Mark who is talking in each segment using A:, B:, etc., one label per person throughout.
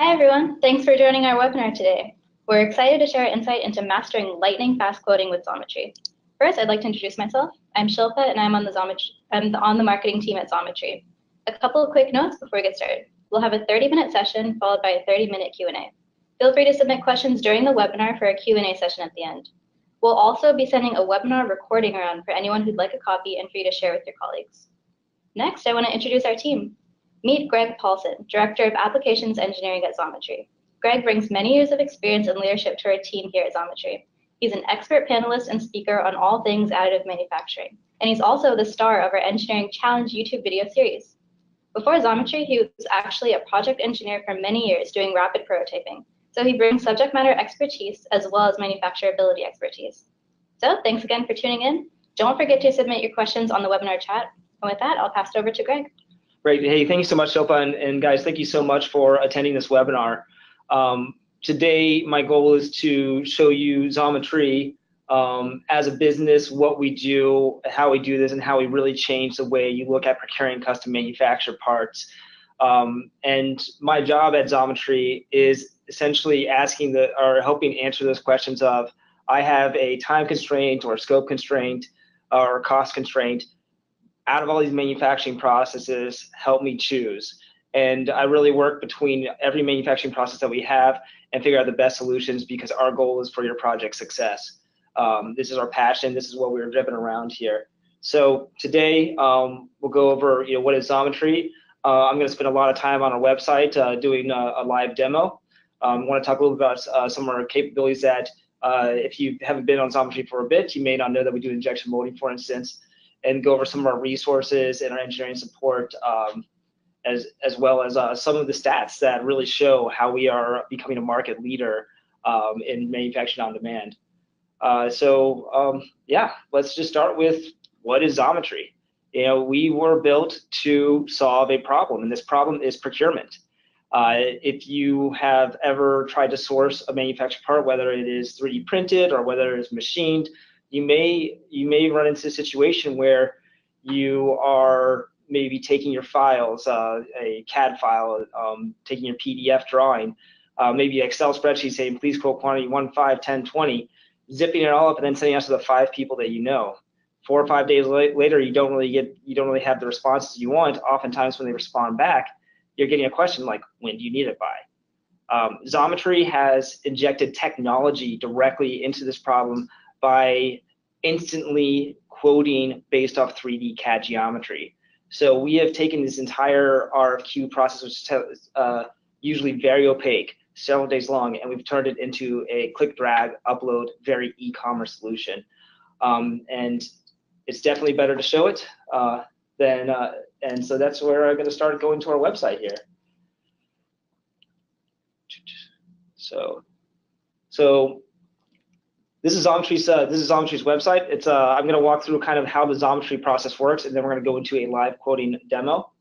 A: Hi everyone, thanks for joining our webinar today. We're excited to share insight into mastering lightning fast quoting with Xometry. First, I'd like to introduce myself. I'm Shilpa and I'm on the marketing team at Xometry. A couple of quick notes before we get started. We'll have a 30-minute session followed by a 30-minute Q&A. Feel free to submit questions during the webinar for a Q&A session at the end. We'll also be sending a webinar recording around for anyone who'd like a copy and for you to share with your colleagues. Next, I want to introduce our team. Meet Greg Paulsen, Director of Applications Engineering at Xometry. Greg brings many years of experience and leadership to our team here at Xometry. He's an expert panelist and speaker on all things additive manufacturing, and he's also the star of our Engineering Challenge YouTube video series. Before Xometry, he was actually a project engineer for many years doing rapid prototyping, so he brings subject matter expertise as well as manufacturability expertise. So thanks again for tuning in. Don't forget to submit your questions on the webinar chat. And with that, I'll pass it over to Greg.
B: Great. Hey, thank you so much, Shilpa, and guys, thank you so much for attending this webinar. Today, my goal is to show you Xometry as a business, what we do, how we do this, and how we really change the way you look at procuring custom manufactured parts. And my job at Xometry is essentially helping answer those questions of, I have a time constraint or scope constraint or cost constraint. Out of all these manufacturing processes, help me choose. And I really work between every manufacturing process that we have and figure out the best solutions, because our goal is for your project success. This is our passion. This is what we're driven around here. So today we'll go over what is Xometry. I'm going to spend a lot of time on our website doing a live demo. I want to talk a little about some of our capabilities that if you haven't been on Xometry for a bit, you may not know that we do injection molding, for instance, and go over some of our resources and our engineering support, as well as some of the stats that really show how we are becoming a market leader in manufacturing on demand. Yeah, let's just start with, what is Xometry? We were built to solve a problem, and this problem is procurement. If you have ever tried to source a manufactured part, whether it is 3D printed or whether it's machined, you may run into a situation where you are maybe taking your files, a CAD file, taking your PDF drawing, maybe an Excel spreadsheet saying, please quote quantity 1, 5, 10, 20, zipping it all up and then sending it out to the 5 people that you know. 4 or 5 days later, you don't really have the responses you want. Oftentimes when they respond back, you're getting a question like, when do you need it by? Xometry has injected technology directly into this problem by instantly quoting based off 3D CAD geometry. So we have taken this entire RFQ process, which is usually very opaque, several days long, and we've turned it into a click, drag, upload, very e-commerce solution. And it's definitely better to show it and so that's where I'm going to start going to our website here. So this is Xometry's website. I'm going to walk through kind of how the Xometry process works, and then we're going to go into a live quoting demo.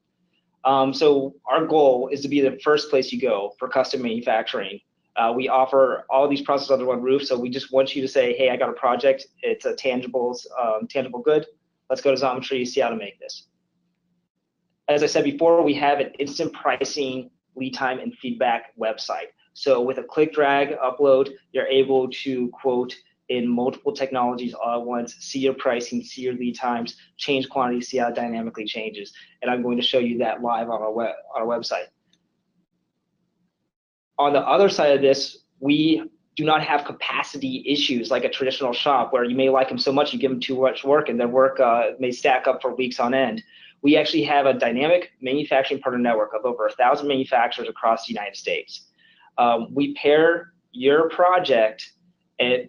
B: So our goal is to be the first place you go for custom manufacturing. We offer all these processes under one roof, so we just want you to say, hey, I got a project. It's a tangible good. Let's go to Xometry, see how to make this. As I said before, we have an instant pricing, lead time, and feedback website. So with a click, drag, upload, you're able to quote in multiple technologies all at once, see your pricing, see your lead times, change quantity, see how it dynamically changes. And I'm going to show you that live on our website. On the other side of this, we do not have capacity issues like a traditional shop where you may like them so much you give them too much work and their work may stack up for weeks on end. We actually have a dynamic manufacturing partner network of over 1,000 manufacturers across the United States. We pair your project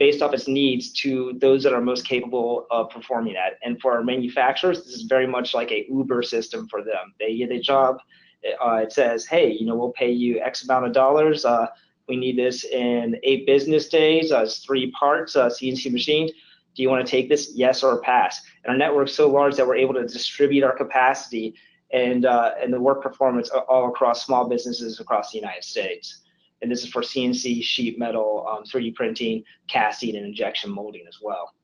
B: based off its needs to those that are most capable of performing that. And for our manufacturers, this is very much like a Uber system for them. They get a job, it says, hey, we'll pay you X amount of dollars. We need this in 8 business days. It's 3 parts, CNC machined. Do you want to take this? Yes or pass. And our network's so large that we're able to distribute our capacity and the work performance all across small businesses across the United States. And this is for CNC, sheet metal, 3D printing, casting, and injection molding as well.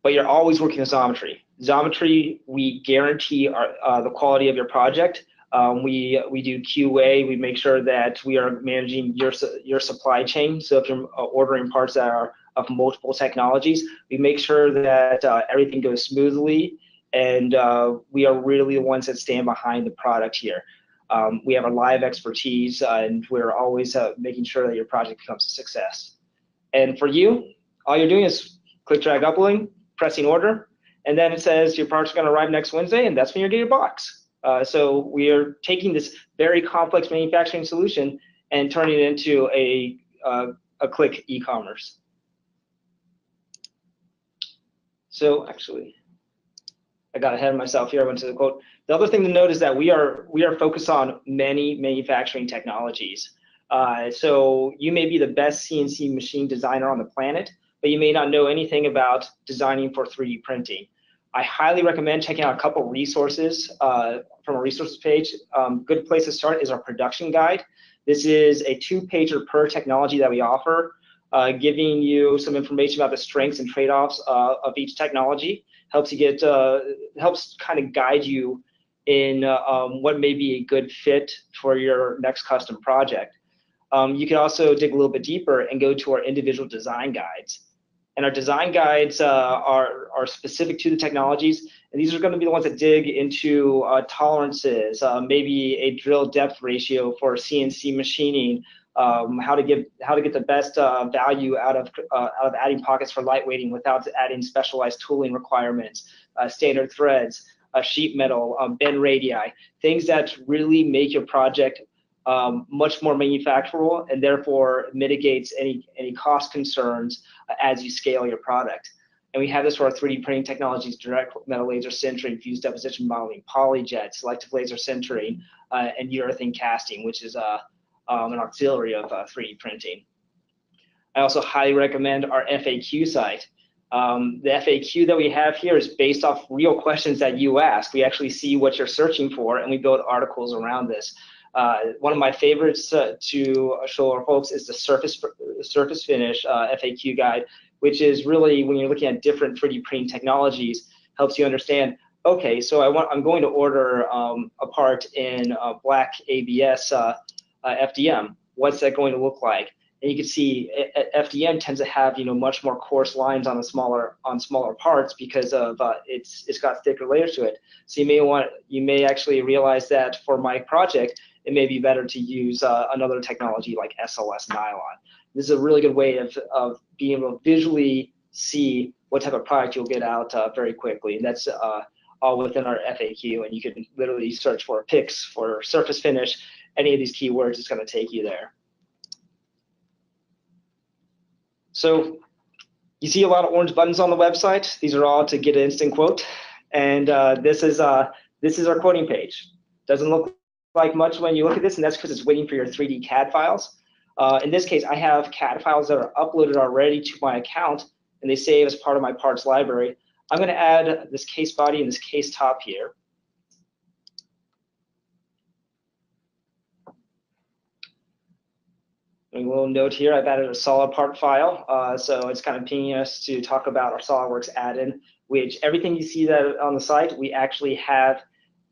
B: But you're always working with Xometry. Xometry, we guarantee the quality of your project. We do QA. We make sure that we are managing your supply chain. So if you're ordering parts that are of multiple technologies, we make sure that everything goes smoothly, and we are really the ones that stand behind the product here. We have a live expertise, and we're always making sure that your project becomes a success. And for you, all you're doing is click, drag, uploading, pressing order, and then it says your part's going to arrive next Wednesday, and that's when you're getting your box. So we are taking this very complex manufacturing solution and turning it into a click e-commerce. So actually, I got ahead of myself here. I went to the quote. The other thing to note is that we are focused on many manufacturing technologies. So you may be the best CNC machine designer on the planet, but you may not know anything about designing for 3D printing. I highly recommend checking out a couple resources from a resources page. Good place to start is our production guide. This is a 2-pager per technology that we offer, giving you some information about the strengths and trade-offs of each technology. Helps you get helps kind of guide you in what may be a good fit for your next custom project. You can also dig a little bit deeper and go to our individual design guides. And our design guides are specific to the technologies, and these are going to be the ones that dig into tolerances, maybe a drill depth ratio for CNC machining, how to get the best value out of adding pockets for lightweighting without adding specialized tooling requirements, standard threads, sheet metal, bend radii, things that really make your project much more manufacturable and therefore mitigates any cost concerns as you scale your product. And we have this for our 3D printing technologies: direct metal laser sintering, fused deposition modeling, polyjet, selective laser sintering, and urethane casting, which is an auxiliary of 3D printing. I also highly recommend our FAQ site. The FAQ that we have here is based off real questions that you ask. We actually see what you're searching for, and we build articles around this. One of my favorites to show our folks is the surface finish FAQ guide, which is really, when you're looking at different 3D printing technologies, helps you understand, okay, so I'm going to order a part in black ABS FDM. What's that going to look like? And you can see FDM tends to have much more coarse lines on smaller parts because of it's got thicker layers to it. So you may actually realize that for my project, it may be better to use another technology like SLS nylon. This is a really good way of being able to visually see what type of product you'll get out very quickly. And that's all within our FAQ. And you can literally search for PICS, for surface finish, any of these keywords, it's going to take you there. So you see a lot of orange buttons on the website. These are all to get an instant quote. And this is our quoting page. Doesn't look like much when you look at this, and that's because it's waiting for your 3D CAD files. In this case, I have CAD files that are uploaded already to my account, and they save as part of my parts library. I'm going to add this case body and this case top here. A little note here, I've added a solid part file, so it's kind of pinging us to talk about our SolidWorks add-in, which everything you see that on the site, we actually have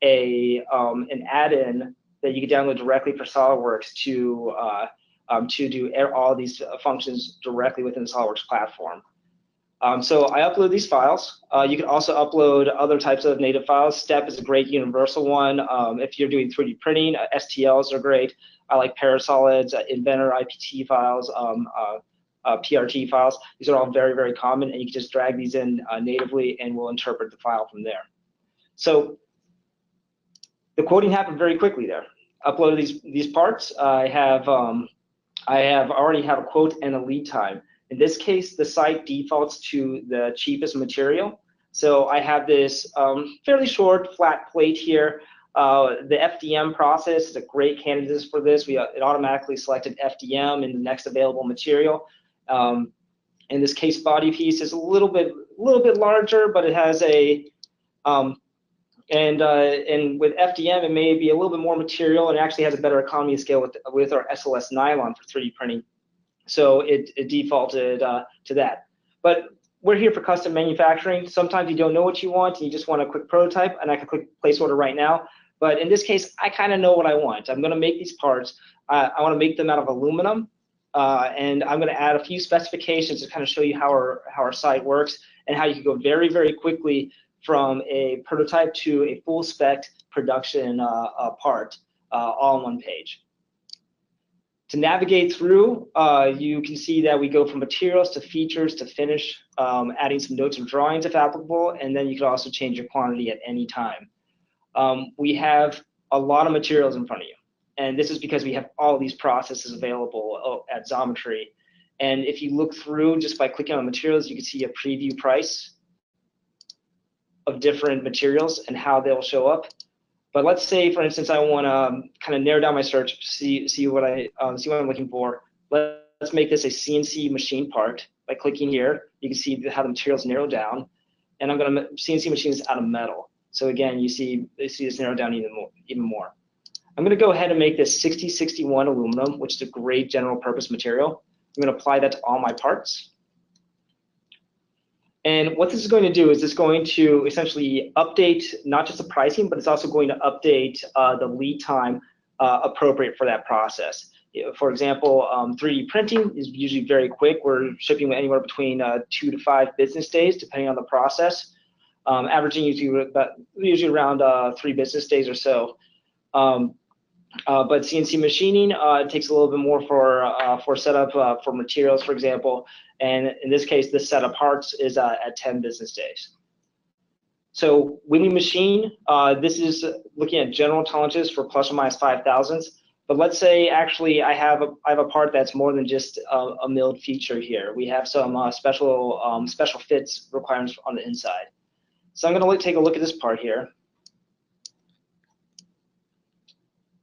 B: an add-in that you can download directly for SolidWorks to do all of these functions directly within the SolidWorks platform. So I upload these files. You can also upload other types of native files. STEP is a great universal one. If you're doing 3D printing, STLs are great. I like Parasolids, Inventor, IPT files, PRT files. These are all very, very common, and you can just drag these in natively, and we'll interpret the file from there. So the quoting happened very quickly there. Uploaded these parts. I already have a quote and a lead time. In this case, the site defaults to the cheapest material. So I have this fairly short flat plate here. The FDM process is a great candidate for this. It automatically selected FDM in the next available material. And this case body piece is a little bit larger, but it has a and with FDM, it may be a little bit more material, and it actually has a better economy of scale with our SLS nylon for 3D printing. So it defaulted to that. But we're here for custom manufacturing. Sometimes you don't know what you want, and you just want a quick prototype, and I can click place order right now. But in this case, I kind of know what I want. I'm going to make these parts. I want to make them out of aluminum, and I'm going to add a few specifications to kind of show you how our site works and how you can go very, very quickly from a prototype to a full spec production part all on one page. To navigate through, you can see that we go from materials to features to finish, adding some notes and drawings if applicable, and then you can also change your quantity at any time. We have a lot of materials in front of you, and this is because we have all these processes available at Xometry. And if you look through just by clicking on materials, you can see a preview price of different materials and how they'll show up. But let's say, for instance, I want to kind of narrow down my search, see what I'm looking for. Let's make this a CNC machine part. By clicking here, you can see how the materials narrow down, and I'm going to CNC machine this out of metal. So again, you see this narrow down even more. I'm going to go ahead and make this 6061 aluminum, which is a great general purpose material. I'm going to apply that to all my parts. And what this is going to do is it's going to essentially update not just the pricing, but it's also going to update the lead time appropriate for that process. For example, 3D printing is usually very quick. We're shipping anywhere between 2 to 5 business days, depending on the process. Averaging usually around 3 business days or so. But CNC machining takes a little bit more for setup for materials, for example. And in this case, this set of parts is at 10 business days. So when we machine, this is looking at general tolerances for plus or minus 5 thousandths. But let's say actually I have a part that's more than just a milled feature here. We have some special fits requirements on the inside. So I'm going to take a look at this part here.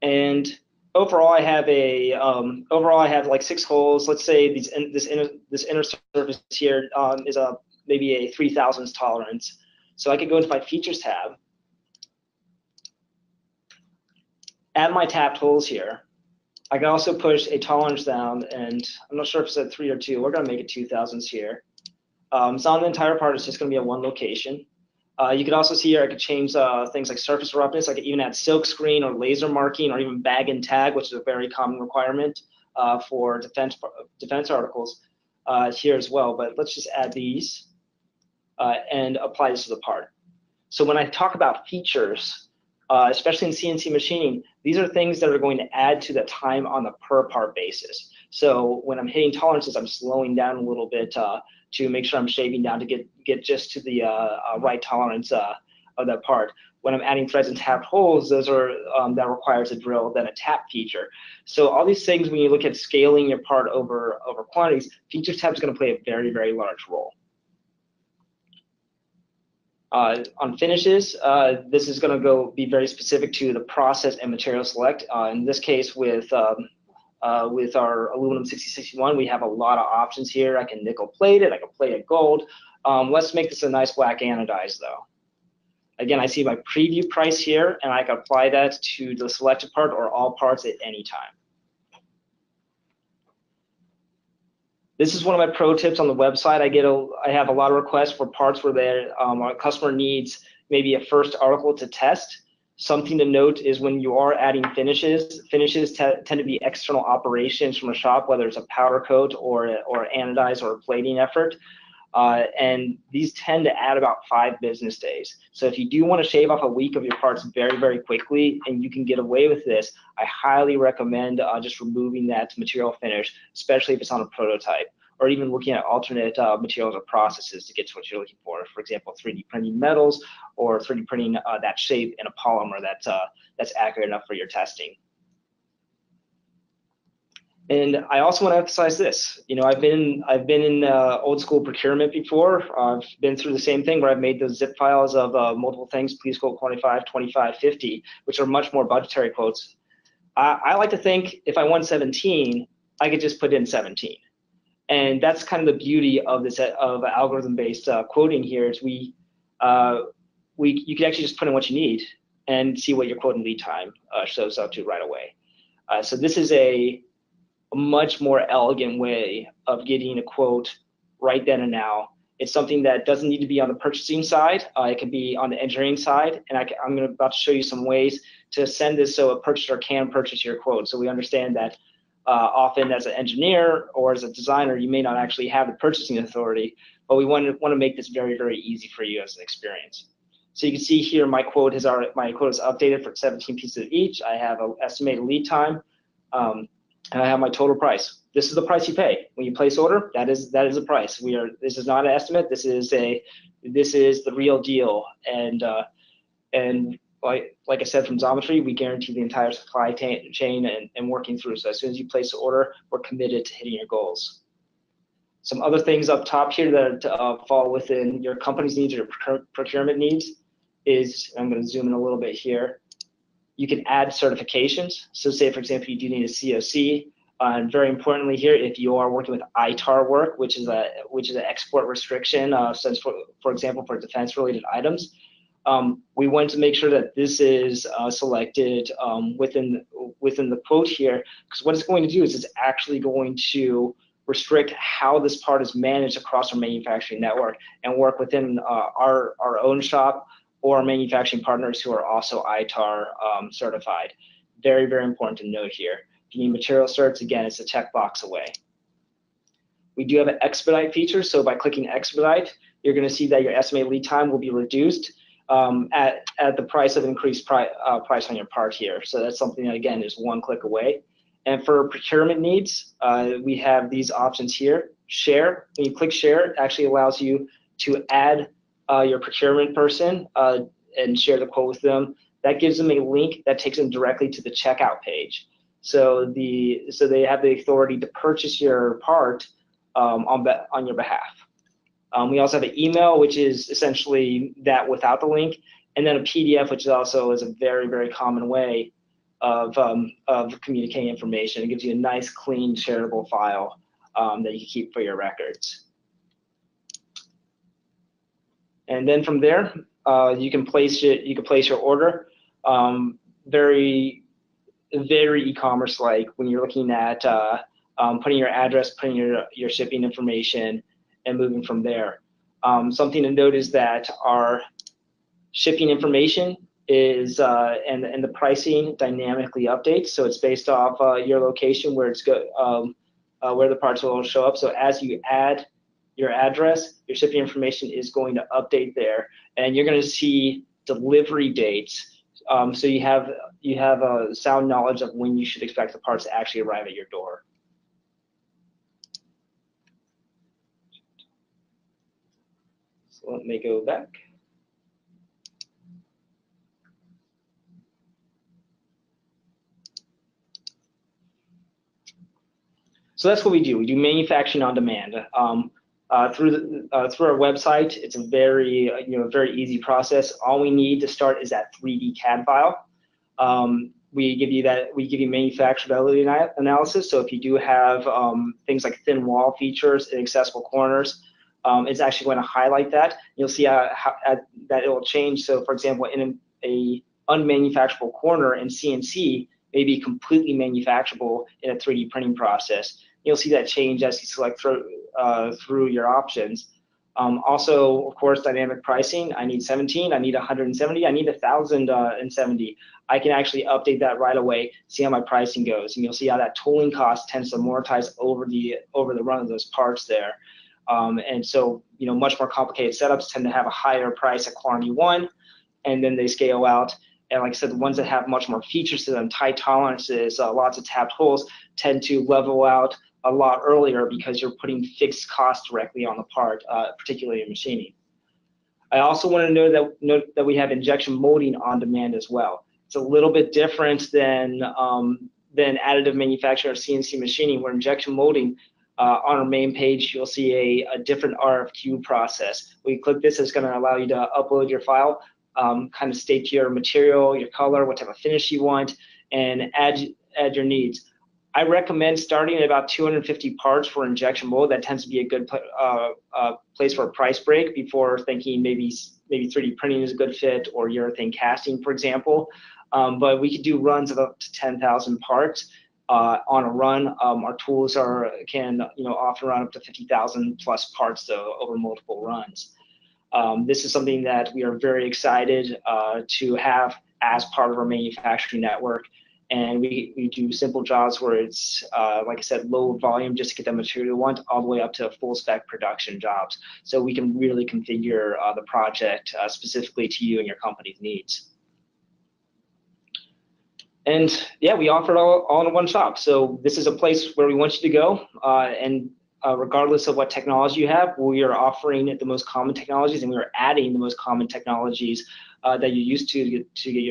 B: And overall, I have like 6 holes. Let's say this inner surface here is maybe a 3 thousandths tolerance. So I could go into my features tab, add my tapped holes here. I can also push a tolerance down, and I'm not sure if it's at 3 or 2. We're going to make it 2 thousandths here. So on the entire part, it's just going to be at one location. You can also see here I could change things like surface roughness. I could even add silk screen or laser marking or even bag and tag, which is a very common requirement for defense articles here as well. But let's just add these and apply this to the part. So when I talk about features, especially in CNC machining, these are things that are going to add to the time on the per part basis. So when I'm hitting tolerances, I'm slowing down a little bit to make sure I'm shaving down to get just to the right tolerance of that part. When I'm adding threads and tapped holes, those are that requires a drill, then a tap feature. So all these things, when you look at scaling your part over quantities, features tab is going to play a very, very large role. On finishes, this is going to be very specific to the process and material select. In this case, with our aluminum 6061, we have a lot of options here. I can nickel plate it, I can plate it gold. Let's make this a nice black anodized though. Again, I see my preview price here, and I can apply that to the selected part or all parts at any time. This is one of my pro tips on the website. I have a lot of requests for parts where our customer needs maybe a first article to test. Something to note is when you are adding finishes tend to be external operations from a shop, whether it's a powder coat or anodize or a plating effort. And these tend to add about 5 business days. So if you do want to shave off a week of your parts very, very quickly, and you can get away with this, I highly recommend just removing that material finish, especially if it's on a prototype, or even looking at alternate materials or processes to get to what you're looking for. For example, 3D printing metals or 3D printing that shape in a polymer that's accurate enough for your testing. And I also want to emphasize this. You know, I've been in old school procurement before. I've been through the same thing where I've made those zip files of multiple things, please quote 25, 25, 50, which are much more budgetary quotes. I like to think if I want 17, I could just put in 17. And that's kind of the beauty of this algorithm-based quoting here is you can actually just put in what you need and see what your quote and lead time shows up to right away. So this is a much more elegant way of getting a quote right then and now. It's something that doesn't need to be on the purchasing side. It can be on the engineering side, and I'm about to show you some ways to send this so a purchaser can purchase your quote. So we understand that often as an engineer or as a designer, you may not actually have the purchasing authority, but we want to make this very, very easy for you as an experience. So you can see here my quote is updated for 17 pieces of each. I have an estimated lead time, and I have my total price. This is the price you pay when you place order. That is the price. This is not an estimate. This is the real deal. And like I said, from Xometry, we guarantee the entire supply chain and working through. So as soon as you place the order, we're committed to hitting your goals. Some other things up top here that fall within your company's needs or your procurement needs is, I'm going to zoom in a little bit here. You can add certifications. So say, for example, you do need a COC. And very importantly here, if you are working with ITAR work, which is an export restriction, since for example, for defense-related items, we want to make sure that this is selected within the quote here, because what it's going to do is it's actually going to restrict how this part is managed across our manufacturing network and work within our own shop or manufacturing partners who are also ITAR certified. Very, very important to note here. If you need material certs, again, it's a checkbox away. We do have an expedite feature, so by clicking expedite, you're going to see that your estimated lead time will be reduced at the price of increased price on your part here. So that's something that, again, is one click away. And for procurement needs, we have these options here. Share, when you click share, it actually allows you to add your procurement person and share the quote with them. That gives them a link that takes them directly to the checkout page. So they have the authority to purchase your part on your behalf. We also have an email, which is essentially that without the link, and then a PDF, which also is a very, very common way of communicating information. It gives you a nice, clean, shareable file that you can keep for your records. And then from there, you can place your order. Very e-commerce-like when you're looking at putting your address, putting your shipping information, and moving from there. Something to note is that our shipping information is and the pricing dynamically updates. So it's based off your location where where the parts will show up. So as you add your address, your shipping information is going to update there, and you're going to see delivery dates. So you have a sound knowledge of when you should expect the parts to actually arrive at your door. So let me go back. So that's what we do. We do manufacturing on demand. Through our website, it's a very easy process. All we need to start is that 3D CAD file. We give you manufacturability analysis. So if you do have things like thin wall features and accessible corners, it's actually going to highlight that. You'll see that it will change. So for example, in a unmanufacturable corner in CNC may be completely manufacturable in a 3D printing process. You'll see that change as you select through your options. Also, of course, dynamic pricing. I need 17, I need 170, I need 1,070. I can actually update that right away, see how my pricing goes, and you'll see how that tooling cost tends to amortize over the run of those parts there. And so, much more complicated setups tend to have a higher price at quantity 1, and then they scale out. And like I said, the ones that have much more features to them, tight tolerances, lots of tapped holes, tend to level out a lot earlier because you're putting fixed costs directly on the part, particularly in machining. I also want to note that we have injection molding on demand as well. It's a little bit different than additive manufacturing or CNC machining, where injection molding, on our main page, you'll see a different RFQ process. When you click this, it's going to allow you to upload your file, kind of state your material, your color, what type of finish you want, and add your needs. I recommend starting at about 250 parts for injection mold. That tends to be a good place for a price break before thinking maybe 3D printing is a good fit, or urethane casting, for example. But we could do runs of up to 10,000 parts on a run. Our tools can often run up to 50,000 plus parts though over multiple runs. This is something that we are very excited to have as part of our manufacturing network. And we do simple jobs where it's, like I said, low volume just to get the material you want, all the way up to full spec production jobs. So we can really configure the project specifically to you and your company's needs. And yeah, we offer it all in one shop. So this is a place where we want you to go. Regardless of what technology you have, we are offering the most common technologies, and we are adding the most common technologies that you used to get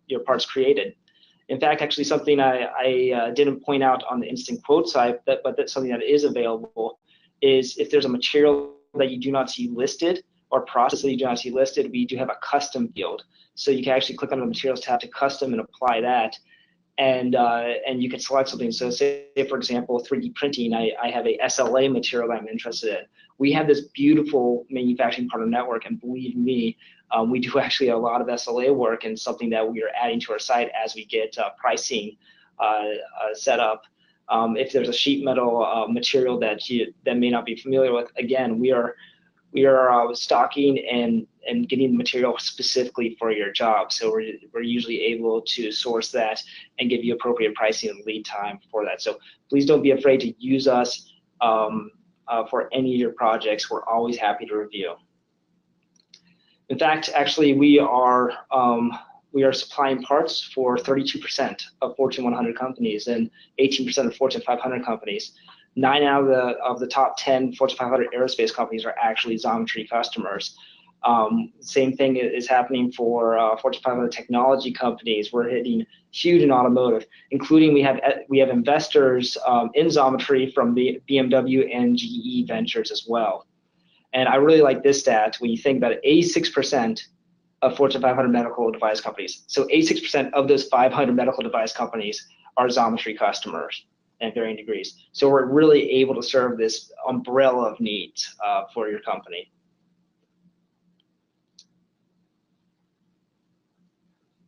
B: your parts created. In fact, actually something I didn't point out on the instant quote side, but that's something that is available, is if there's a material that you do not see listed or process that you do not see listed, we do have a custom field. So you can actually click on the materials tab to custom and apply that. And you can select something. So say, for example, 3D printing, I have a SLA material that I'm interested in. We have this beautiful manufacturing partner network, and believe me, we do actually a lot of SLA work, and something that we are adding to our site as we get pricing set up. If there's a sheet metal material that may not be familiar with, again, we are stocking and getting the material specifically for your job. So we're usually able to source that and give you appropriate pricing and lead time for that. So please don't be afraid to use us for any of your projects. We're always happy to review. In fact, actually, we are supplying parts for 32% of Fortune 100 companies and 18% of Fortune 500 companies. 9 out of the top 10 Fortune 500 aerospace companies are actually Xometry customers. Same thing is happening for Fortune 500 technology companies. We're hitting huge in automotive, including we have investors in Xometry from the BMW and GE ventures as well. And I really like this stat when you think about it. 86% of Fortune 500 medical device companies. So 86% of those 500 medical device companies are Xometry customers in varying degrees. So we're really able to serve this umbrella of needs for your company.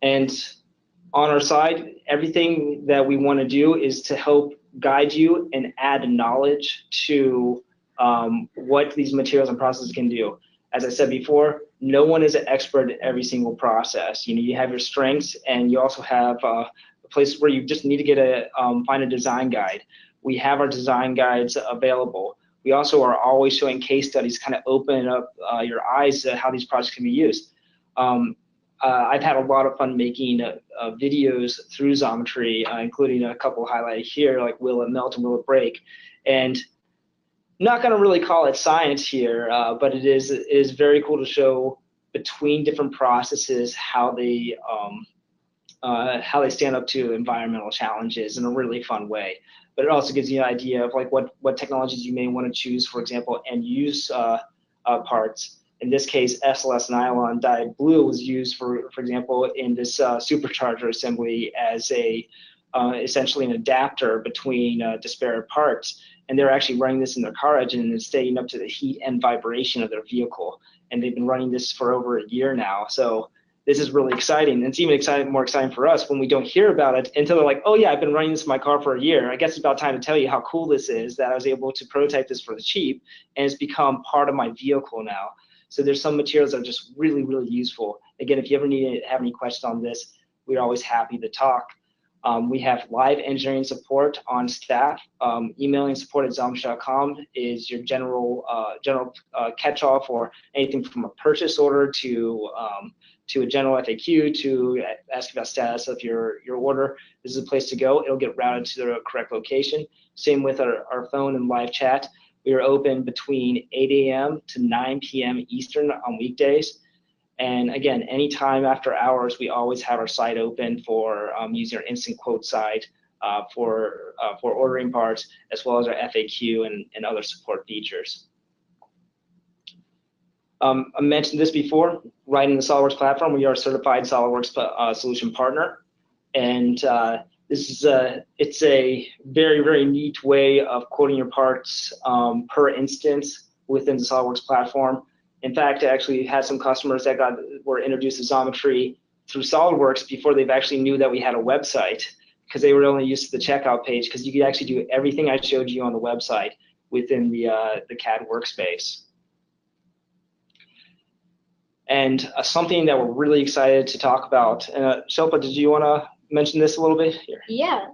B: And on our side, everything that we want to do is to help guide you and add knowledge to what these materials and processes can do. As I said before, no one is an expert in every single process. You have your strengths, and you also have a place where you just need to get find a design guide. We have our design guides available. We also are always showing case studies, kind of open up your eyes to how these projects can be used. I've had a lot of fun making videos through Xometry, including a couple highlighted here, like will it melt and will it break? And I'm not going to really call it science here, but it is very cool to show between different processes how they stand up to environmental challenges in a really fun way. But it also gives you an idea of like what technologies you may want to choose, for example, and use parts. In this case, SLS nylon dyed blue was used, for example, in this supercharger assembly as essentially an adapter between disparate parts. And they're actually running this in their car engine and staying up to the heat and vibration of their vehicle. And they've been running this for over a year now. So this is really exciting. And it's even more exciting for us when we don't hear about it until they're like, oh yeah, I've been running this in my car for a year. I guess it's about time to tell you how cool this is, that I was able to prototype this for the cheap, and it's become part of my vehicle now. So there's some materials that are just really, really useful. Again, if you ever have any questions on this, we're always happy to talk. We have live engineering support on staff. Emailing support@xometry.com is your general catch-all for anything from a purchase order to a general FAQ to ask about status of your order. This is a place to go. It'll get routed to the correct location. Same with our phone and live chat. We are open between 8 a.m. to 9 p.m. Eastern on weekdays. And again, anytime after hours, we always have our site open for using our instant quote site for ordering parts, as well as our FAQ and other support features. I mentioned this before, right in the SolidWorks platform, we are a certified SolidWorks solution partner. And it's a very, very neat way of quoting your parts per instance within the SolidWorks platform. In fact, I actually had some customers that were introduced to Xometry through SolidWorks before they've actually knew that we had a website, because they were only used to the checkout page, because you could actually do everything I showed you on the website within the CAD workspace. And something that we're really excited to talk about. Shilpa, did you want to mention this a little bit here?
A: Yeah,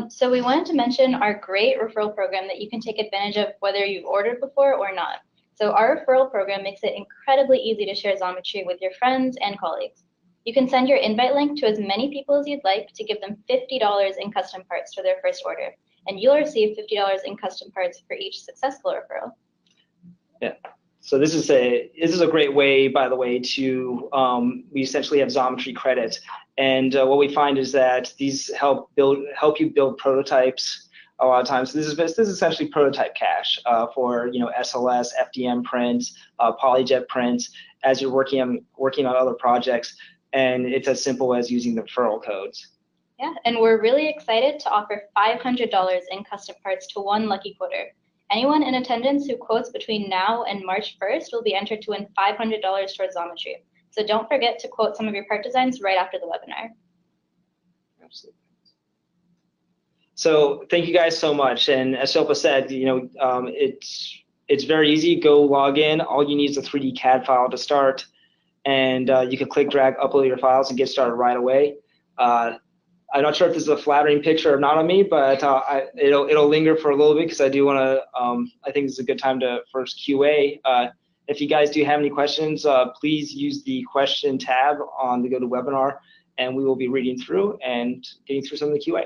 A: so we wanted to mention our great referral program that you can take advantage of whether you've ordered before or not. So our referral program makes it incredibly easy to share Xometry with your friends and colleagues. You can send your invite link to as many people as you'd like to give them $50 in custom parts for their first order, and you'll receive $50 in custom parts for each successful referral.
B: Yeah. So this is a great way, by the way, to we essentially have Xometry credits, and what we find is that these help you build prototypes a lot of times. This is essentially prototype cash for SLS, FDM prints, PolyJet prints as you're working on other projects, and it's as simple as using the referral codes.
A: Yeah, and we're really excited to offer $500 in custom parts to one lucky quoter. Anyone in attendance who quotes between now and March 1st will be entered to win $500 towards Xometry. So don't forget to quote some of your part designs right after the webinar.
B: Absolutely. So thank you guys so much. And as Shilpa said, it's very easy. Go log in. All you need is a 3D CAD file to start, and you can click, drag, upload your files, and get started right away. I'm not sure if this is a flattering picture or not of me, but it'll linger for a little bit because I do want to. I think this is a good time to first QA. If you guys do have any questions, please use the question tab on the GoToWebinar, and we will be reading through and getting through some of the QA.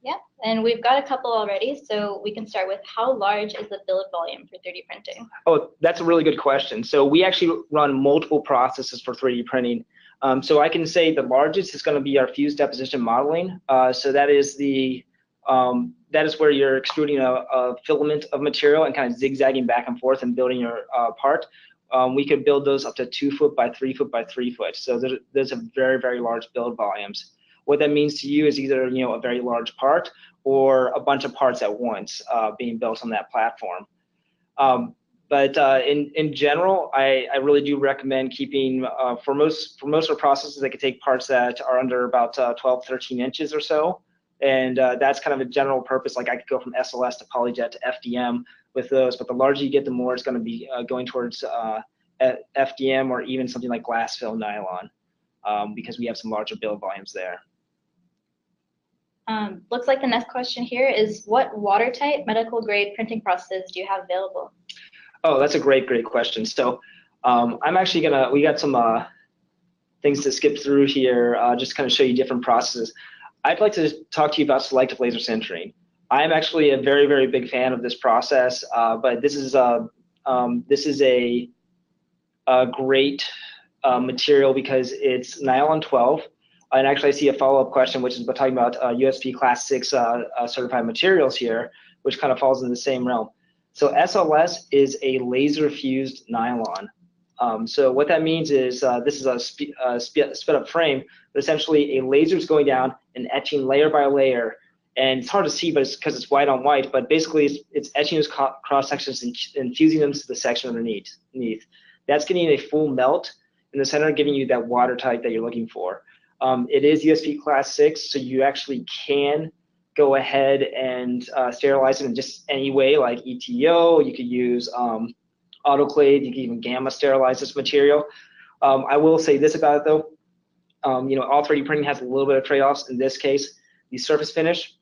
A: Yeah, and we've got a couple already, so we can start with how large is the build volume for 3D printing? Oh,
B: that's a really good question. So we actually run multiple processes for 3D printing. So I can say the largest is going to be our fused deposition modeling. So that is where you're extruding a filament of material and kind of zigzagging back and forth and building your part. We could build those up to 2 foot by 3 foot by 3 foot. So there's a very, very large build volumes. What that means to you is either a very large part or a bunch of parts at once being built on that platform. But in general, I really do recommend keeping, for most of the processes, they could take parts that are under about 12, 13 inches or so. And that's kind of a general purpose. Like I could go from SLS to PolyJet to FDM with those, but the larger you get, the more it's going to be going towards FDM or even something like glass fill nylon, because we have some larger build volumes there.
A: Looks like the next question here is, what watertight medical grade printing processes do you have available?
B: Oh, that's a great question. So I'm actually we got some things to skip through here, just kind of show you different processes. I'd like to talk to you about selective laser sintering. I'm actually a very, very big fan of this process, but this is a great material because it's nylon 12. And actually, I see a follow-up question, which is talking about USP Class 6 certified materials here, which kind of falls in the same realm. So SLS is a laser-fused nylon. So what that means is this is a sped-up frame, but essentially a laser is going down and etching layer by layer. And it's hard to see, but it's because it's white on white. But basically, it's etching those cross sections and fusing them to the section underneath. That's getting a full melt in the center, giving you that watertight that you're looking for. It is USP Class 6, so you actually can go ahead and sterilize it in just any way, like ETO. You could use autoclave. You can even gamma sterilize this material. I will say this about it, though. All 3D printing has a little bit of trade-offs. In this case, the surface finish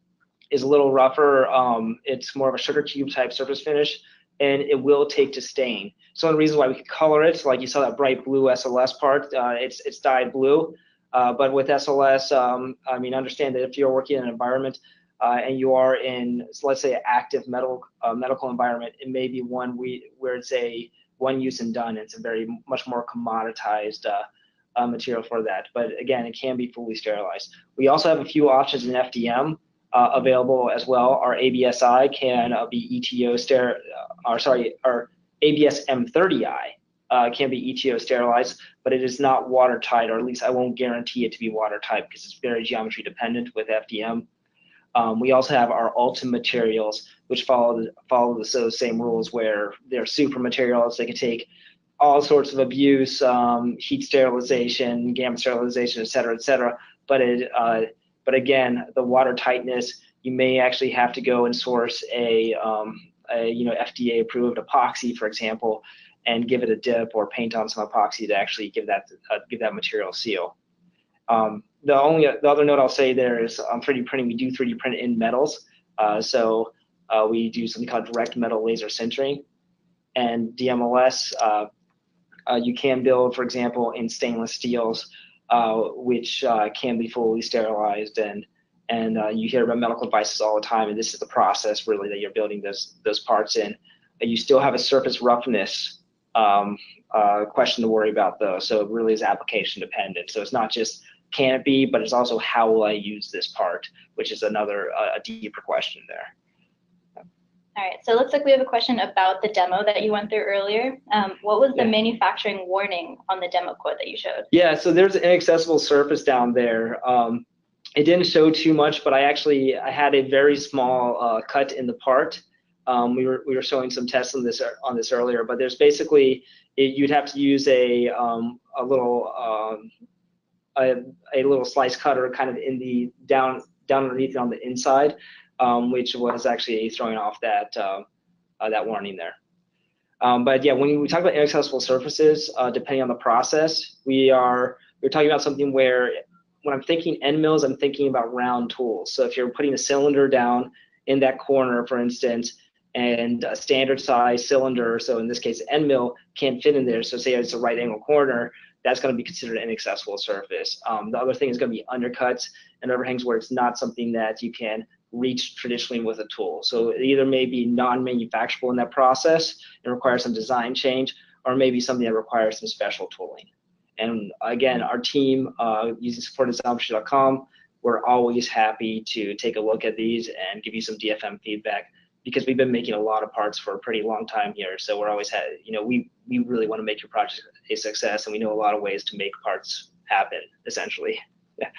B: is a little rougher. It's more of a sugar cube type surface finish, and it will take to stain. So one of the reasons why we could color it, like you saw that bright blue SLS part, it's dyed blue. But with SLS, understand that if you're working in an environment and you are in, let's say, an active medical environment, it may be one where it's a one use and done. It's a very much more commoditized material for that. But again, it can be fully sterilized. We also have a few options in FDM available as well. Our ABSI can be ETO our ABS M30i. Can be ETO sterilized, but it is not watertight, or at least I won't guarantee it to be watertight because it's very geometry dependent with FDM. We also have our Ultim materials, which follow those same rules where they're super materials. They can take all sorts of abuse, heat sterilization, gamma sterilization, et cetera, but again, the water tightness, you may actually have to go and source a FDA approved epoxy, for example. and give it a dip or paint on some epoxy to actually give that material seal. The other note I'll say there is on 3D printing, we do 3D print in metals. So we do something called direct metal laser sintering, and DMLS. You can build, for example, in stainless steels, which can be fully sterilized, and you hear about medical devices all the time, and this is the process really that you're building those parts in. You still have a surface roughness question to worry about though, so it really is application dependent. So it's not just can it be, but it's also how will I use this part, which is another a deeper question there.
A: All right, so it looks like we have a question about the demo that you went through earlier. What was the manufacturing warning on the demo quote that you showed? Yeah, so there's an inaccessible surface down there. It didn't show too much, but I had a very small cut in the part. We were showing some tests on this earlier, but there's basically you'd have to use a little slice cutter kind of in the down underneath on the inside. Which was actually throwing off that warning there. But yeah, when we talk about inaccessible surfaces, depending on the process, we're talking about something where when I'm thinking end mills, I'm thinking about round tools. So if you're putting a cylinder down in that corner, for instance, and a standard size cylinder, so in this case, end mill can't fit in there. So say it's a right angle corner, that's going to be considered an inaccessible surface. The other thing is going to be undercuts and overhangs where it's not something that you can reach traditionally with a tool. So it either may be non-manufacturable in that process and requires some design change, or maybe something that requires some special tooling. And again, our team, using support at Xometry.com, we're always happy to take a look at these and give you some DFM feedback, because we've been making a lot of parts for a pretty long time here. So we're always we really want to make your project a success, and we know a lot of ways to make parts happen, essentially. Yeah.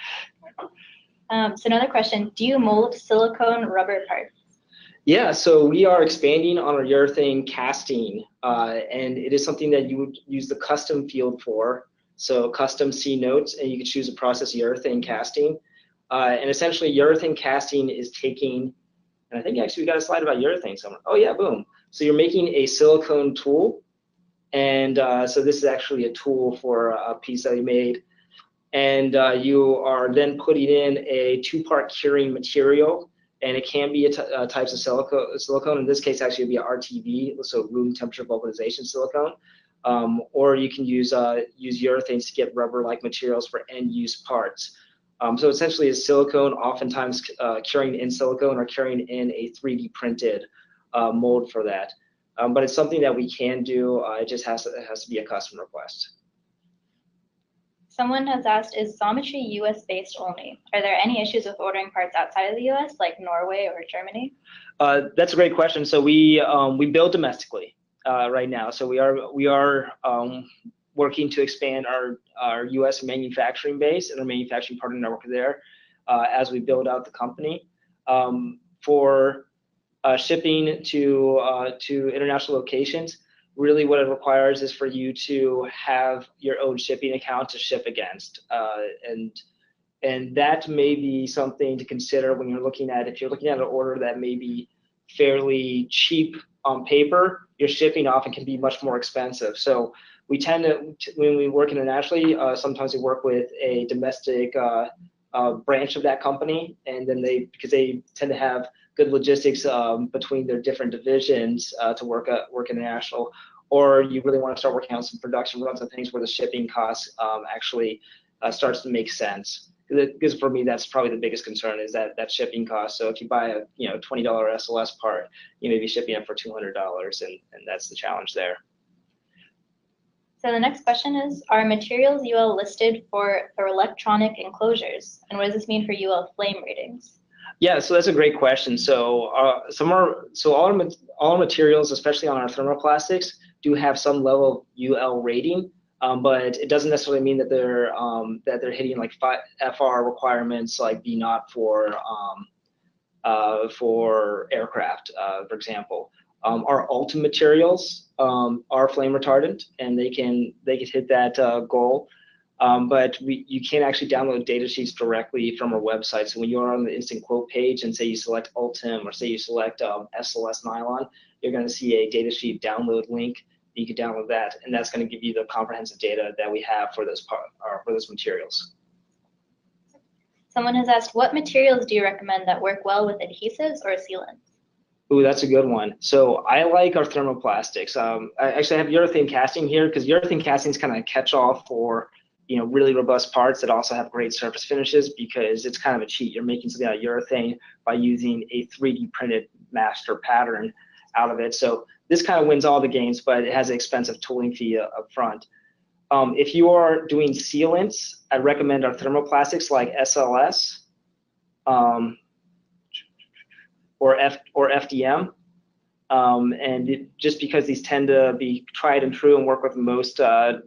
A: So another question, do you mold silicone rubber parts?
B: Yeah, so we are expanding on our urethane casting, and it is something that you would use the custom field for. So custom C notes, and you can choose to process urethane casting. And essentially urethane casting is taking, and I think actually we got a slide about urethane somewhere. Oh yeah, boom. So you're making a silicone tool, and so this is actually a tool for a piece that we made. And you are then putting in a two-part curing material, and it can be types of silicone. In this case, actually, it'd be RTV, so room temperature vaporization silicone, or you can use urethanes to get rubber-like materials for end-use parts. So essentially, it's silicone, oftentimes curing in silicone or curing in a 3D printed mold for that. But it's something that we can do. It just has to be a custom request.
A: Someone has asked, is Xometry US based only? Are there any issues with ordering parts outside of the US, like Norway or Germany?
B: That's a great question. So we build domestically right now. So we are working to expand our US manufacturing base and our manufacturing partner network there as we build out the company. For shipping to international locations, really what it requires is for you to have your own shipping account to ship against. And that may be something to consider when you're looking at, if you're looking at an order that may be fairly cheap on paper, your shipping often can be much more expensive. So we tend to, when we work internationally, sometimes we work with a domestic branch of that company, and then because they tend to have good logistics between their different divisions to work international, or you really want to start working on some production runs and things where the shipping costs actually starts to make sense. Because for me, that's probably the biggest concern, is that shipping cost. So if you buy a $20 SLS part, you may be shipping it for $200, and that's the challenge there.
A: So the next question is, are materials UL listed for electronic enclosures? And what does this mean for UL flame ratings?
B: Yeah, so that's a great question. So all our materials, especially on our thermoplastics, do have some level of UL rating, but it doesn't necessarily mean that they're hitting like FR requirements like B naught for aircraft, for example. Our Ultim materials are flame retardant, and they can hit that goal. But you can actually download data sheets directly from our website. So when you're on the instant quote page and say you select Ultim or say you select SLS nylon, you're going to see a data sheet download link You can download that, and that's going to give you the comprehensive data that we have for those materials.
A: Someone has asked, what materials do you recommend that work well with adhesives or sealants?
B: Ooh, that's a good one. So I like our thermoplastics. I actually have urethane casting here because urethane casting is kind of a catch-all for really robust parts that also have great surface finishes, because it's kind of a cheat. You're making something out of urethane by using a 3D printed master pattern out of it. So this kind of wins all the games, but it has an expensive tooling fee up front. If you are doing sealants, I'd recommend our thermoplastics like SLS or FDM. Just because these tend to be tried and true and work with most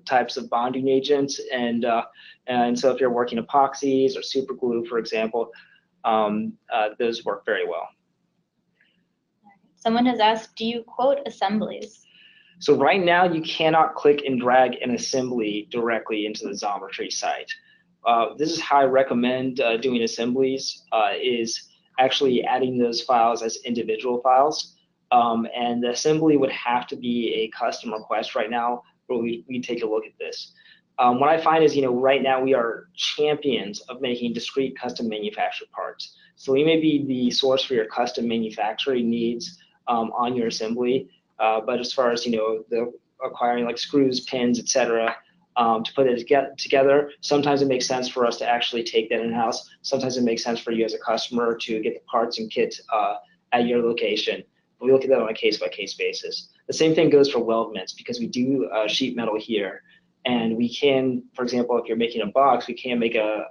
B: types of bonding agents, and so if you're working epoxies or super glue, for example, those work very well.
A: Someone has asked, do you quote assemblies?
B: So right now you cannot click and drag an assembly directly into the Xometry site. This is how I recommend doing assemblies, is actually adding those files as individual files. And the assembly would have to be a custom request right now, where we take a look at this. What I find is, right now we are champions of making discrete custom manufactured parts. So we may be the source for your custom manufacturing needs on your assembly, but as far as the acquiring like screws, pins, etc., to put it together, sometimes it makes sense for us to actually take that in-house. Sometimes it makes sense for you as a customer to get the parts and kit at your location. We look at that on a case-by-case basis. The same thing goes for weldments, because we do sheet metal here, and we can, for example, if you're making a box, we can make on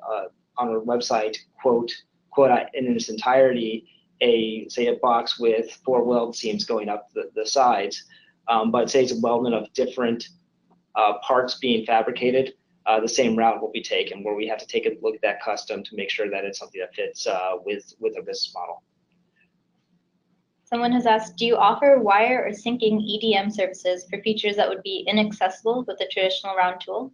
B: our website quote in its entirety say a box with 4 weld seams going up the sides, but say it's a weldment of different parts being fabricated, the same route will be taken, where we have to take a look at that custom to make sure that it's something that fits with our business model.
A: Someone has asked, do you offer wire or sinking EDM services for features that would be inaccessible with a traditional round tool?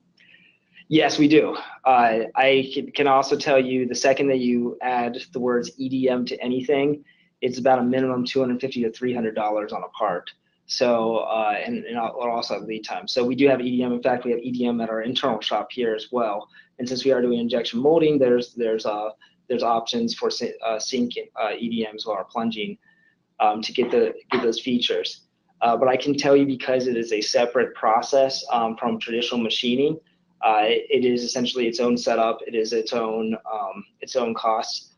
B: Yes, we do. I can also tell you, the second that you add the words EDM to anything, it's about a minimum $250 to $300 on a part. So, and also have lead time. So we do have EDM. In fact, we have EDM at our internal shop here as well. And since we are doing injection molding, there's options for sink EDM as well, or plunging, to get those features. But I can tell you, because it is a separate process from traditional machining, it is essentially its own setup. It is its own costs.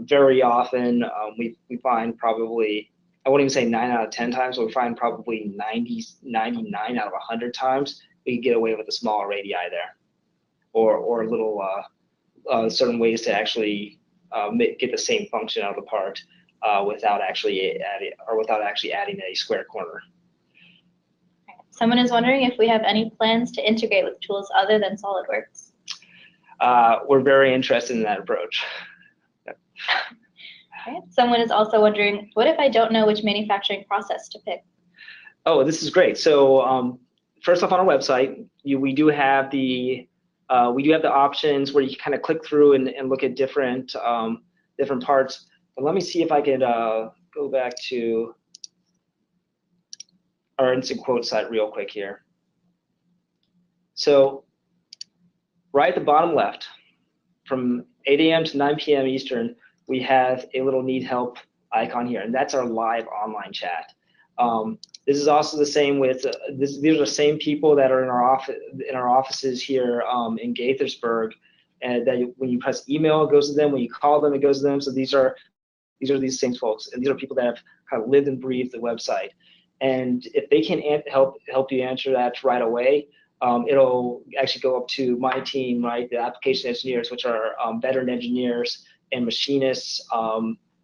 B: Very often, we find probably, I wouldn't even say 9 out of 10 times, but we find probably 99 out of 100 times we can get away with a smaller radii there, or a little certain ways to actually get the same function out of the part without actually adding a square corner.
A: Someone is wondering if we have any plans to integrate with tools other than SolidWorks.
B: We're very interested in that approach.
A: Okay. Someone is also wondering, what if I don't know which manufacturing process to pick?
B: Oh, this is great. So first off, on our website, we do have the options where you can kind of click through and look at different parts. But let me see if I could go back to our instant quote site real quick here. So right at the bottom left, from 8 a.m. to 9 p.m. Eastern, we have a little need help icon here, and that's our live online chat. This is also the same with these are the same people that are in our offices here in Gaithersburg, and that when you press email, it goes to them. When you call them, it goes to them. So these are these same folks, and these are people that have kind of lived and breathed the website. And if they can help you answer that right away, it'll actually go up to my team, right, the application engineers, which are veteran engineers and machinists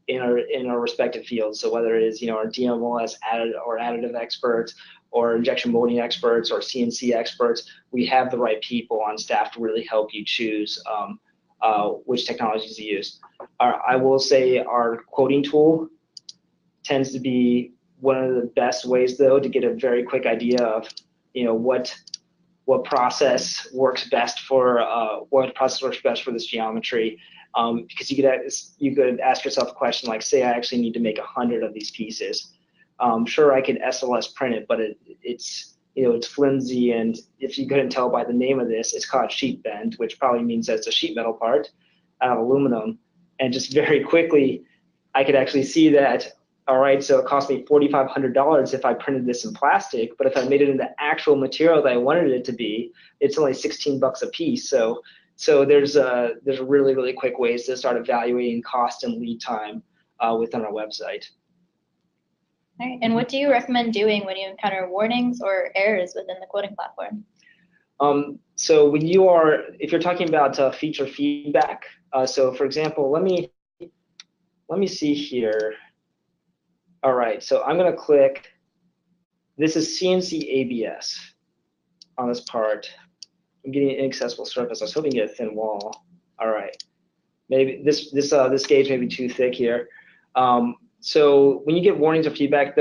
B: in our respective fields. So whether it is our DMOS additive experts, or injection molding experts, or CNC experts, we have the right people on staff to really help you choose which technologies to use. I will say our quoting tool tends to be one of the best ways, though, to get a very quick idea of what process works best for this geometry. Because you could ask yourself a question like, say I actually need to make 100 of these pieces. Sure, I could SLS print it, but it's flimsy, and if you couldn't tell by the name of this, it's called sheet bend, which probably means that it's a sheet metal part out of aluminum. And just very quickly, I could actually see that, all right, so it cost me $4,500 if I printed this in plastic, but if I made it into actual material that I wanted it to be, it's only 16 bucks a piece. So there's really, really quick ways to start evaluating cost and lead time within our website.
A: All right. And what do you recommend doing when you encounter warnings or errors within the quoting platform?
B: So if you're talking about feature feedback, so for example, let me see here. All right, so I'm going to click. This is CNC ABS on this part. I'm getting an inaccessible surface. I was hoping to get a thin wall. All right, maybe this gauge may be too thick here. So when you get warnings or feedback,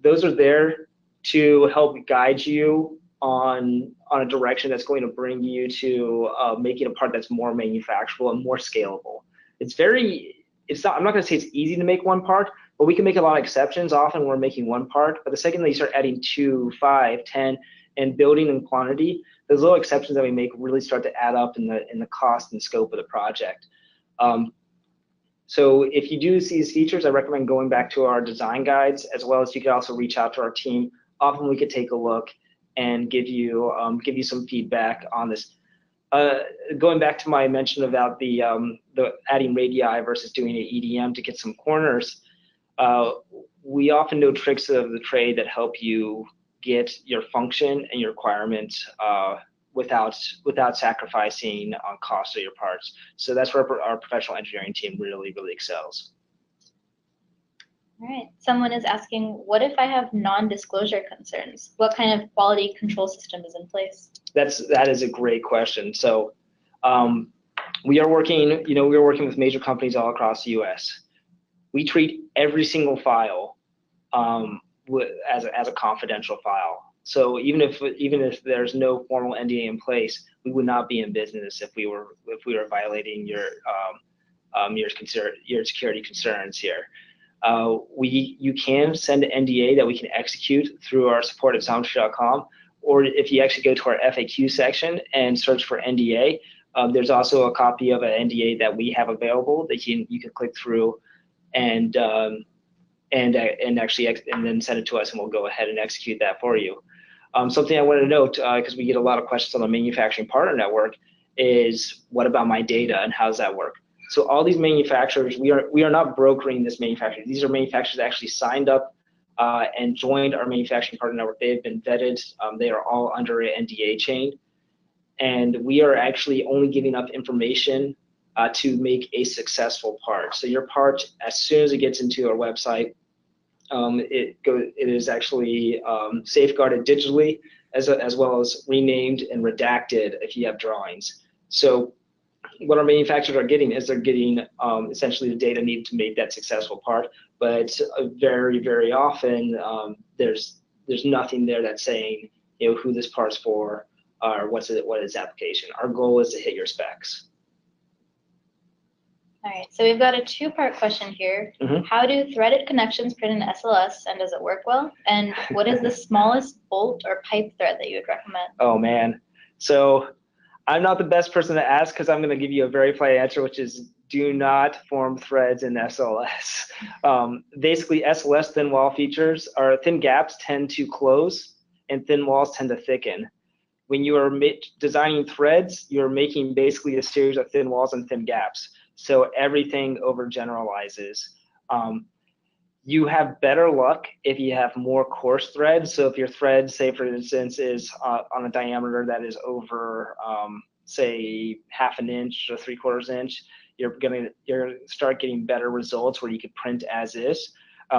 B: those are there to help guide you on a direction that's going to bring you to making a part that's more manufacturable and more scalable. I'm not going to say it's easy to make one part, but we can make a lot of exceptions. Often we're making one part, but the second that you start adding 2, 5, 10, and building in quantity, those little exceptions that we make really start to add up in the cost and scope of the project. So if you do see these features, I recommend going back to our design guides, as well as you could also reach out to our team. Often we could take a look and give you some feedback on this. Going back to my mention about the adding radii versus doing an EDM to get some corners, we often know tricks of the trade that help you get your function and your requirements without sacrificing on cost of your parts. So that's where our professional engineering team really, really excels.
A: All right. Someone is asking, what if I have non-disclosure concerns? What kind of quality control system is in place?
B: That is a great question. So we are working with major companies all across the U.S. We treat every single file as a confidential file. So even if there's no formal NDA in place, we would not be in business if we were violating your security concerns here. You can send an NDA that we can execute through our support at Xometry.com, or if you actually go to our FAQ section and search for NDA, there's also a copy of an NDA that we have available that you can click through and then send it to us, and we'll go ahead and execute that for you. Something I wanted to note, because we get a lot of questions on the manufacturing partner network, is what about my data and how does that work? So all these manufacturers, we are not brokering this manufacturer. These are manufacturers that actually signed up and joined our manufacturing partner network. They have been vetted. They are all under an NDA chain, and we are actually only giving up information to make a successful part. So your part, as soon as it gets into our website, it is actually safeguarded digitally, as well as renamed and redacted if you have drawings. So what our manufacturers are getting is they're getting essentially the data needed to make that successful part, but very, very often there's nothing there that's saying who this part's for or what its application. Our goal is to hit your specs.
A: All right, so we've got a two-part question here. How do threaded connections print in SLS, and does it work well? And what is the smallest bolt or pipe thread that you would recommend?
B: Oh man, so I'm not the best person to ask because I'm going to give you a very polite answer, which is do not form threads in SLS. Basically, SLS thin wall features are thin gaps tend to close and thin walls tend to thicken. When you are designing threads, you're making basically a series of thin walls and thin gaps. So everything overgeneralizes. You have better luck if you have more coarse threads. So if your thread, say for instance, is on a diameter that is over, say, 1/2 inch or 3/4 inch, you're gonna start getting better results where you could print as is,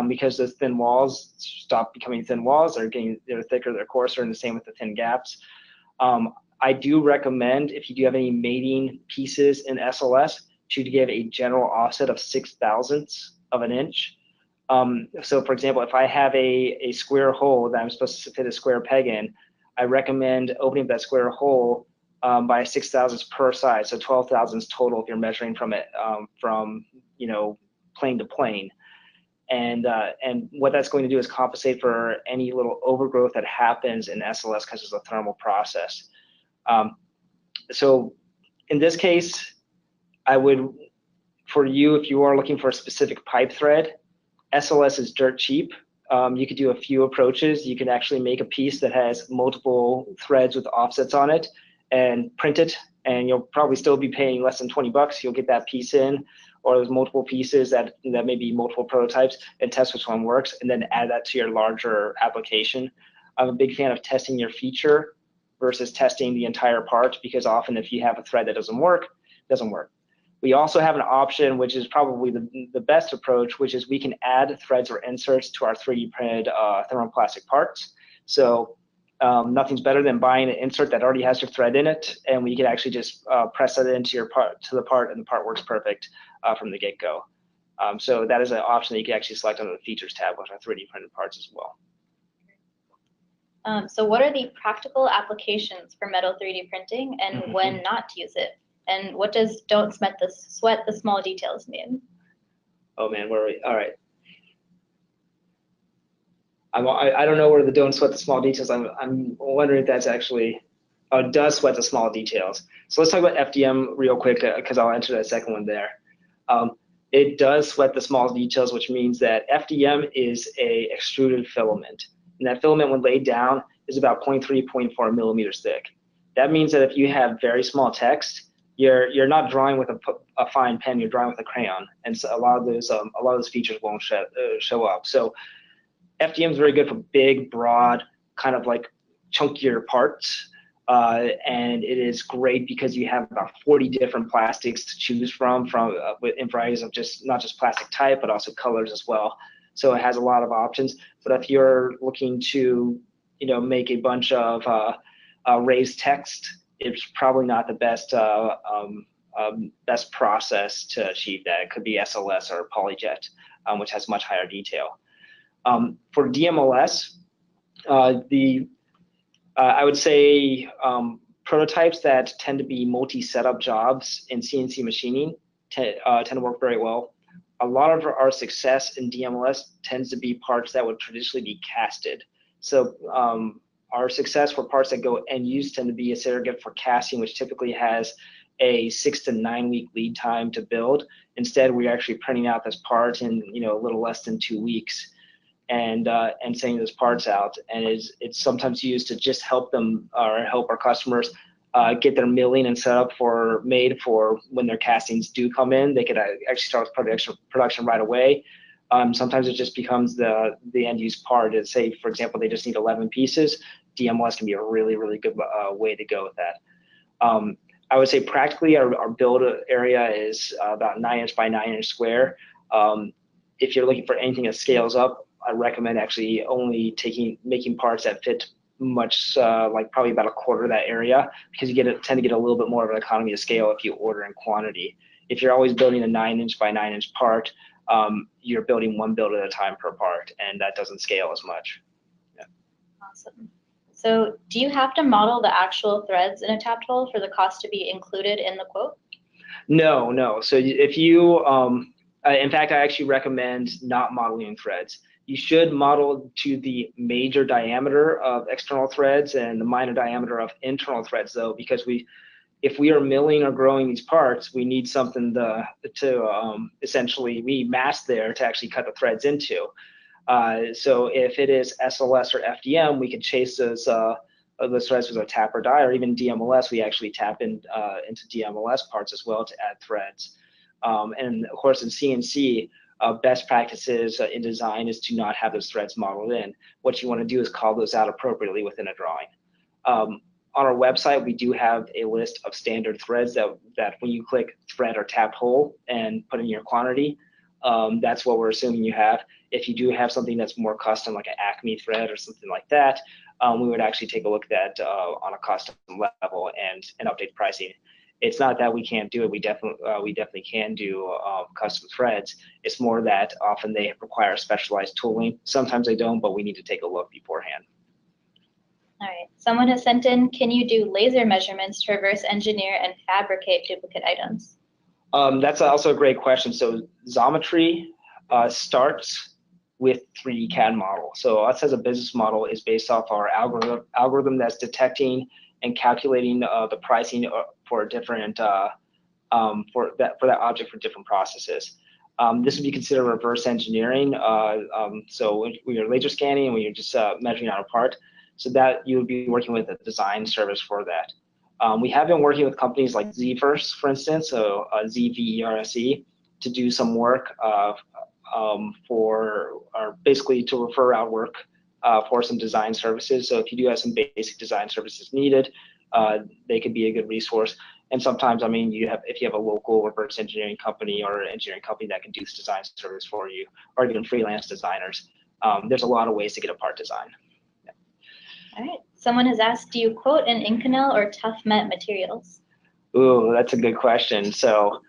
B: because those thin walls stop becoming thin walls. They're thicker, they're coarser, and the same with the thin gaps. I do recommend, if you do have any mating pieces in SLS, to give a general offset of 6/1000ths of an inch. So for example, if I have a square hole that I'm supposed to fit a square peg in, I recommend opening that square hole by 6/1000ths per side, so 12/1000ths total if you're measuring from plane to plane. And what that's going to do is compensate for any little overgrowth that happens in SLS because it's a thermal process. So in this case, I would, for you, if you are looking for a specific pipe thread, SLS is dirt cheap. You could do a few approaches. You can actually make a piece that has multiple threads with offsets on it and print it, and you'll probably still be paying less than 20 bucks. You'll get that piece in, or there's multiple pieces that may be multiple prototypes, and test which one works, and then add that to your larger application. I'm a big fan of testing your feature versus testing the entire part, because often if you have a thread that doesn't work, it doesn't work. We also have an option, which is probably the best approach, which is we can add threads or inserts to our 3D printed thermoplastic parts. So nothing's better than buying an insert that already has your thread in it, and we can actually just press that into your part, to the part, and the part works perfect from the get-go. So that is an option that you can actually select under the Features tab with our 3D printed parts as well.
A: So what are the practical applications for metal 3D printing, and when not to use it? And what does "don't sweat the small details" mean?
B: Oh man, where are we? All right. I don't know where the "don't sweat the small details." I'm wondering if that's actually does sweat the small details. So let's talk about FDM real quick, because I'll answer that second one there. It does sweat the small details, which means that FDM is a extruded filament, and that filament, when laid down, is about 0.3, 0.4 millimeters thick. That means that if you have very small text, you're not drawing with a fine pen, you're drawing with a crayon, and so a lot of those features won't show up. So FDM is very good for big, broad, kind of like chunkier parts, and it is great because you have about 40 different plastics to choose from in varieties of not just plastic type, but also colors as well. So it has a lot of options. But if you're looking to, make a bunch of raised text, it's probably not the best best process to achieve that. It could be SLS or PolyJet, which has much higher detail. For DMLS, I would say prototypes that tend to be multi-setup jobs in CNC machining tend to work very well. A lot of our success in DMLS tends to be parts that would traditionally be casted. So our success for parts that go end use tend to be a surrogate for casting, which typically has a 6 to 9 week lead time to build. Instead, we're actually printing out this part in a little less than 2 weeks, and sending those parts out. And it's sometimes used to just help them or help our customers get their milling and set up made for when their castings do come in. They could actually start production right away. Sometimes it just becomes the end use part. Say, for example, they just need 11 pieces. DMLS can be a really, really good way to go with that. I would say practically our build area is about 9-inch by 9-inch square. If you're looking for anything that scales up, I recommend actually only making parts that fit much like probably about a quarter of that area, because you tend to get a little bit more of an economy of scale if you order in quantity. If you're always building a 9-inch by 9-inch part, you're building one build at a time per part, and that doesn't scale as much. Yeah.
A: Awesome. So do you have to model the actual threads in a tapped hole for the cost to be included in the quote?
B: No. So if you, in fact, I actually recommend not modeling threads. You should model to the major diameter of external threads and the minor diameter of internal threads, though, because if we are milling or growing these parts, we need something to essentially, we need mass there to actually cut the threads into. So if it is SLS or FDM, we can chase those threads with a tap or die, or even DMLS, we actually tap into DMLS parts as well to add threads. And of course in CNC, best practices in design is to not have those threads modeled in. What you want to do is call those out appropriately within a drawing. On our website, we do have a list of standard threads that when you click thread or tapped hole and put in your quantity, that's what we're assuming you have. If you do have something that's more custom, like an Acme thread or something like that, we would actually take a look at that on a custom level and update pricing. It's not that we can't do it. We definitely can do custom threads. It's more that often they require specialized tooling. Sometimes they don't, but we need to take a look beforehand.
A: All right. Someone has sent in, can you do laser measurements to reverse engineer and fabricate duplicate items?
B: That's also a great question. So Xometry starts with 3D CAD model. So us as a business model is based off our algorithm that's detecting and calculating the pricing for different for that object for different processes. This would be considered reverse engineering. So when you're laser scanning and when you're just measuring out a part, so that you would be working with a design service for that. We have been working with companies like Zverse, for instance, so ZVERSE, to do some work basically to refer out work for some design services. So if you do have some basic design services needed, they could be a good resource. And sometimes, I mean, if you have a local reverse engineering company or engineering company that can do this design service for you, or even freelance designers, there's a lot of ways to get a part design. Yeah.
A: All right. Someone has asked, do you quote in Inconel or tough met materials?
B: Ooh, that's a good question. So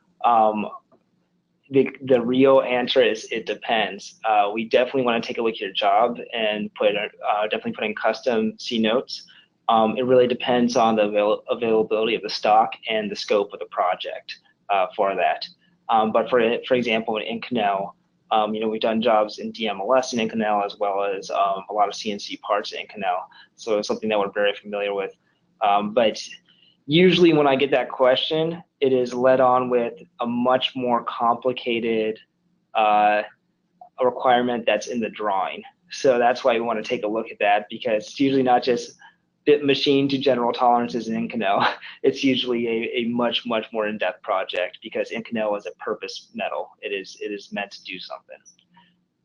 B: the real answer is it depends. We definitely want to take a look at your job and definitely put in custom C notes. It really depends on the availability of the stock and the scope of the project for that. But for example, in Inconel, we've done jobs in DMLS in Inconel as well as a lot of CNC parts in Inconel. So it's something that we're very familiar with. But usually when I get that question, it is led on with a much more complicated requirement that's in the drawing. So that's why we want to take a look at that, because it's usually not just machine to general tolerances in Inconel. It's usually a much more in-depth project, because Inconel is a purpose metal. It is meant to do something.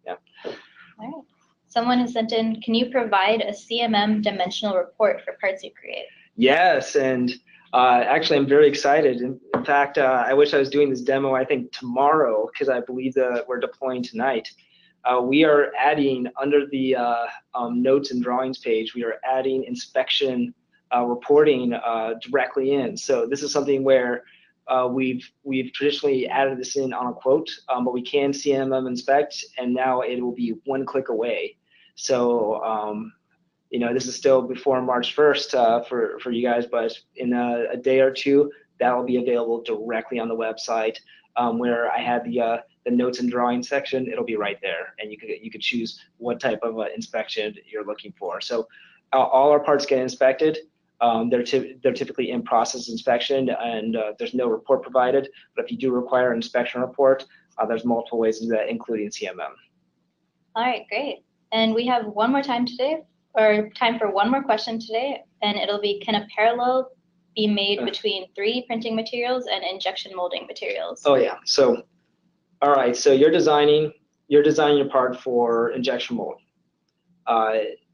B: Yeah.
A: All right. Someone has sent in, can you provide a CMM dimensional report for parts you create? Yes,
B: and actually I'm very excited. In fact, I wish I was doing this demo, I think tomorrow, because I believe that we're deploying tonight. We are adding under the notes and drawings page, we are adding inspection reporting directly in. So this is something where we've traditionally added this in on a quote, but we can CMM inspect, and now it will be one click away. So this is still before March 1st for you guys, but in a day or two, that will be available directly on the website where I had the notes and drawing section. It'll be right there, and you could choose what type of inspection you're looking for. So all our parts get inspected. They're typically in process inspection, and there's no report provided. But if you do require an inspection report, there's multiple ways to do that, including CMM.
A: All right, great. And we have one more time today, or time for one more question today, and it'll be, can a parallel be made between 3D printing materials and injection molding materials?
B: Oh yeah. So, all right. So you're designing your part for injection mold.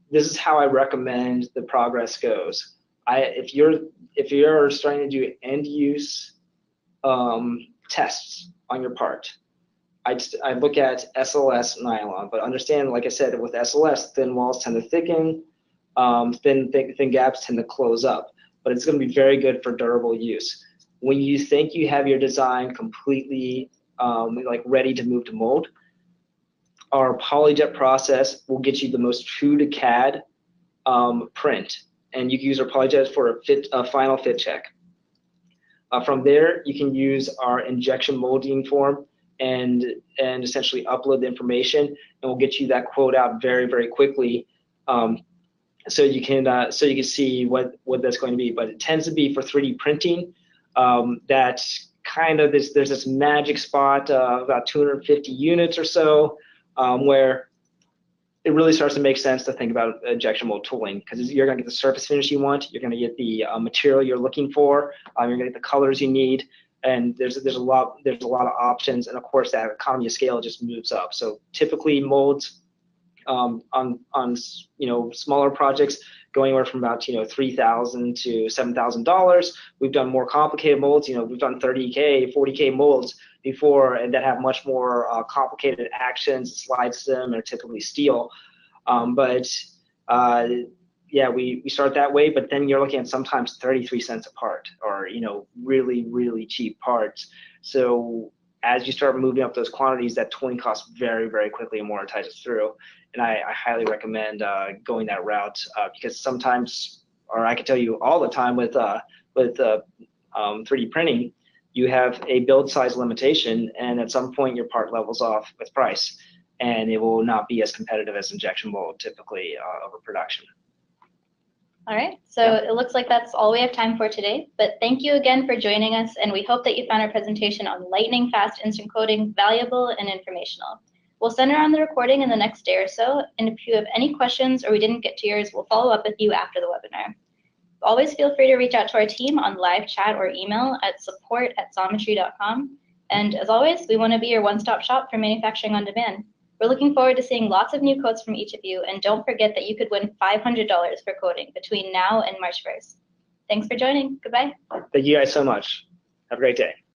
B: This is how I recommend the progress goes. If you're starting to do end use tests on your part, I look at SLS nylon, but understand, like I said, with SLS, thin walls tend to thicken, thin gaps tend to close up, but it's going to be very good for durable use. When you think you have your design completely ready to move to mold, our PolyJet process will get you the most true to CAD print, and you can use our PolyJet for a final fit check. From there, you can use our injection molding form and essentially upload the information, and we'll get you that quote out very quickly, so you can see what that's going to be. But it tends to be for 3D printing. That's kind of there's this magic spot about 250 units or so, where it really starts to make sense to think about injection mold tooling, because you're going to get the surface finish you want, you're going to get the material you're looking for, you're going to get the colors you need, and there's a lot of options, and of course that economy of scale just moves up. So typically molds on smaller projects go anywhere from about $3,000 to $7,000. We've done more complicated molds. We've done 30K, 40K molds before, and that have much more complicated actions. Slide stem are typically steel, yeah, we start that way, but then you're looking at sometimes 33 cents a part, or really cheap parts. So as you start moving up those quantities, that tooling costs very quickly and amortizes through. And I highly recommend going that route, because sometimes, or I can tell you all the time with 3D printing, you have a build size limitation, and at some point your part levels off with price. and it will not be as competitive as injection mold typically over production.
A: All right, so it looks like that's all we have time for today, but thank you again for joining us, and we hope that you found our presentation on lightning fast instant coating valuable and informational. We'll send around the recording in the next day or so, and if you have any questions or we didn't get to yours, we'll follow up with you after the webinar. Always feel free to reach out to our team on live chat or email at support@xometry.com, and as always, we want to be your one-stop shop for manufacturing on demand. We're looking forward to seeing lots of new quotes from each of you, and don't forget that you could win $500 for quoting between now and March 1st. Thanks for joining. Goodbye.
B: Thank you guys so much. Have a great day.